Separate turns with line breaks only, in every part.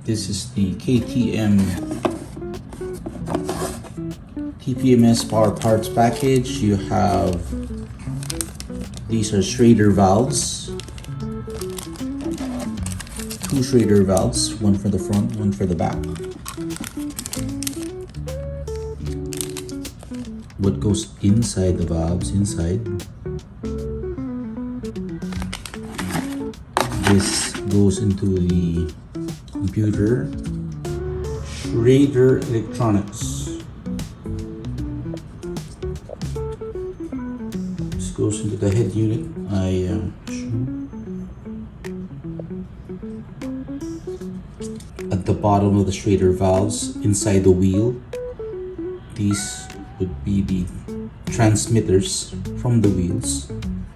This is the KTM TPMS Powerparts package. You have, these are Schrader valves. Two Schrader valves, one for the front, one for the back. What goes inside the valves, this goes into the computer. Schrader electronics. This goes into the head unit. At the bottom of the Schrader valves, inside the wheel, these would be the transmitters from the wheels.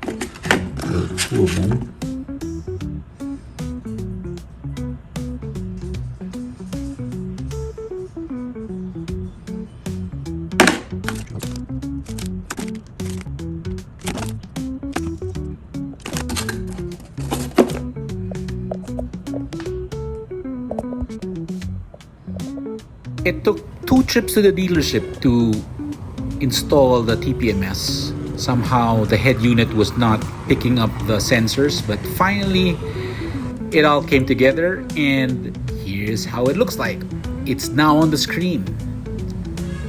There are two of them.
It took 2 trips to the dealership to install the TPMS. Somehow the head unit was not picking up the sensors, but finally it all came together, and here's how it looks like. It's now on the screen.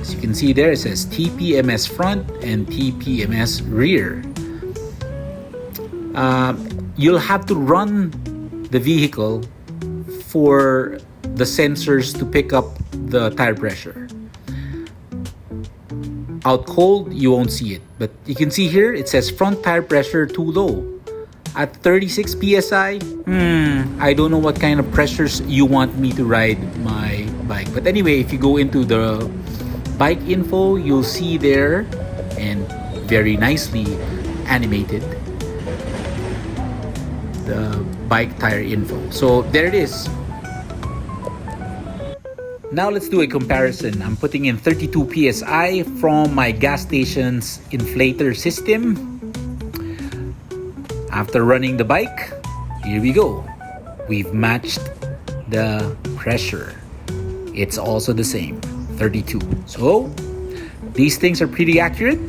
As you can see there, it says TPMS front and TPMS rear. You'll have to run the vehicle for the sensors to pick up the tire pressure. Out cold, you won't see it, but you can see here it says front tire pressure too low at 36 psi. I don't know what kind of pressures you want me to ride my bike, but anyway, if you go into the bike info, you'll see there, and very nicely animated, the bike tire info. So there it is. Now let's do a comparison. I'm putting in 32 psi from my gas station's inflator system. After running the bike, here we go. We've matched the pressure. It's also the same, 32. So these things are pretty accurate.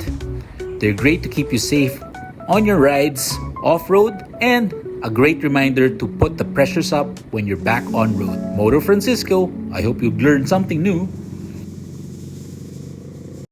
They're great to keep you safe on your rides off-road, and a great reminder to put the pressures up when you're back on road. Moto Francisco, I hope you've learned something new.